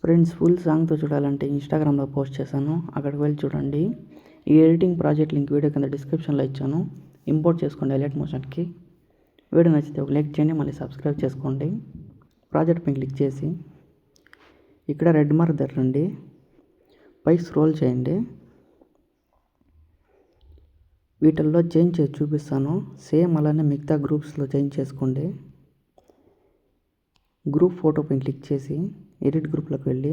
Friends, full సాంగ్తో చూడాలంటే ఇన్స్టాగ్రామ్లో post చేశాను, అక్కడికి వెళ్ళి చూడండి. ఈ ఎడిటింగ్ ప్రాజెక్ట్ లింక్ వీడియో కింద డిస్క్రిప్షన్లో ఇచ్చాను. ఇంపోర్ట్ చేసుకోండి ఎలైట్ మోషన్కి. వీడియో నచ్చితే ఒక లైక్ చేయండి, మళ్ళీ సబ్స్క్రైబ్ చేసుకోండి. ప్రాజెక్ట్ పైన క్లిక్ చేసి ఇక్కడ రెడ్ మార్క్ దగ్గరండి పై స్క్రోల్ చేయండి. వీటిల్లో చేంజ్ చేసి చూపిస్తాను. సేమ్ అలానే మిగతా గ్రూప్స్లో చేంజ్ చేసుకోండి. గ్రూప్ ఫోటో పైన క్లిక్ చేసి ఎడిట్ గ్రూప్లోకి వెళ్ళి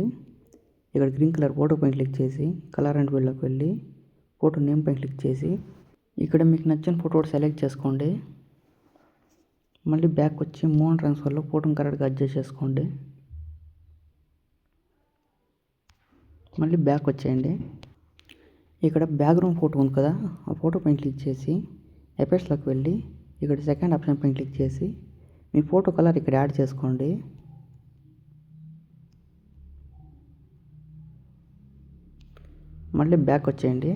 ఇక్కడ గ్రీన్ కలర్ ఫోటో పైన క్లిక్ చేసి కలర్ అండ్ వీల్లోకి వెళ్ళి ఫోటో నేమ్ పైన క్లిక్ చేసి ఇక్కడ మీకు నచ్చిన ఫోటో సెలెక్ట్ చేసుకోండి. మళ్ళీ బ్యాక్ వచ్చి మోషన్ ట్రాన్స్ఫర్లో ఫోటోని కరెక్ట్గా అడ్జస్ట్ చేసుకోండి. మళ్ళీ బ్యాక్ వచ్చేయండి. ఇక్కడ బ్యాక్గ్రౌండ్ ఫోటో ఉంది కదా, ఆ ఫోటో పైన క్లిక్ చేసి ఎఫెక్ట్స్లోకి వెళ్ళి ఇక్కడ సెకండ్ ఆప్షన్ పైన క్లిక్ చేసి మీ ఫోటో కలర్ ఇక్కడ యాడ్ చేసుకోండి. మళ్ళీ బ్యాక్ వచ్చేయండి.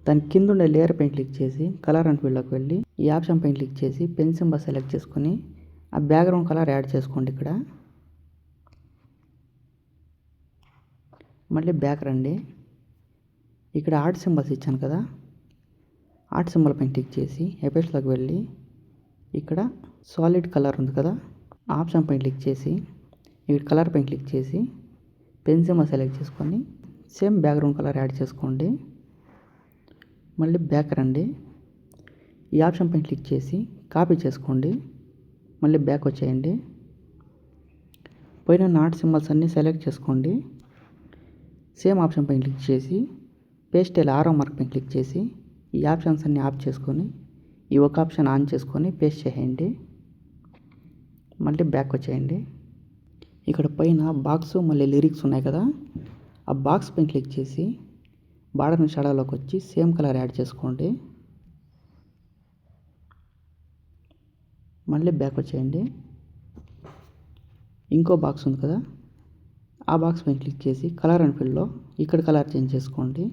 దాని కింద ఉండే లేయర్ పైన క్లిక్ చేసి కలర్ అండ్ ఫీల్డ్లోకి వెళ్ళి ఈ ఆప్షన్ పైన క్లిక్ చేసి పెన్ సింబల్ సెలెక్ట్ చేసుకొని ఆ బ్యాక్గ్రౌండ్ కలర్ యాడ్ చేసుకోండి. ఇక్కడ మళ్ళీ బ్యాక్ రండి. ఇక్కడ ఆర్ట్ సింబల్స్ ఇచ్చాను కదా, ఆర్ట్ సింబల్ పైన క్లిక్ చేసి ఎఫెక్ట్స్లోకి వెళ్ళి ఇక్కడ సాలిడ్ కలర్ ఉంది కదా, ఆప్షన్ పైన క్లిక్ చేసి ఇక్కడ కలర్ పైన క్లిక్ చేసి పెన్ సింబల్ సెలెక్ట్ చేసుకొని సేమ్ బ్యాక్గ్రౌండ్ కలర్ యాడ్ చేసుకోండి. మళ్ళీ బ్యాక్ రండి. ఈ ఆప్షన్ పైన క్లిక్ చేసి కాపీ చేసుకోండి. మళ్ళీ బ్యాక్ వచ్చేయండి. పైన ఆర్ట్ సింబల్స్ అన్నీ సెలెక్ట్ చేసుకోండి. సేమ్ ఆప్షన్ పైన క్లిక్ చేసి పేస్టల్ ఆరో మార్క్ పైన క్లిక్ చేసి ఈ ఆప్షన్స్ అన్నీ ఆఫ్ చేసుకొని ఈ ఒక ఆప్షన్ ఆన్ చేసుకొని పేస్ట్ చేయండి. మళ్ళీ బ్యాక్ వచ్చేయండి. ఇక్కడ పైన బాక్స్ మళ్ళీ లిరిక్స్ ఉన్నాయి కదా, ఆ బాక్స్ పైన క్లిక్ చేసి బార్డర్ షాడోలోకి వచ్చి సేమ్ కలర్ యాడ్ చేసుకోండి. మళ్ళీ బ్యాక్ వచ్చేయండి. ఇంకో బాక్స్ ఉంది కదా, ఆ బాక్స్ పైన క్లిక్ చేసి కలర్ అండ్ ఫీల్డ్లో ఇక్కడ కలర్ చేంజ్ చేసుకోండి.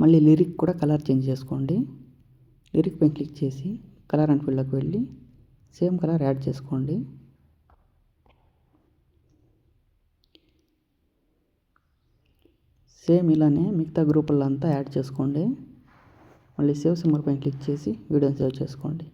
మళ్ళీ లిరిక్ కూడా కలర్ చేంజ్ చేసుకోండి. లిరిక్ పైన క్లిక్ చేసి కలర్ అండ్ ఫీల్డ్లోకి వెళ్ళి సేమ్ కలర్ యాడ్ చేసుకోండి. సేమ్ ఇలానే మిగతా గ్రూపుల్లో అంతా యాడ్ చేసుకోండి. మళ్ళీ సేవ్ సింబల్ పైన క్లిక్ చేసి వీడియోని సేవ్ చేసుకోండి.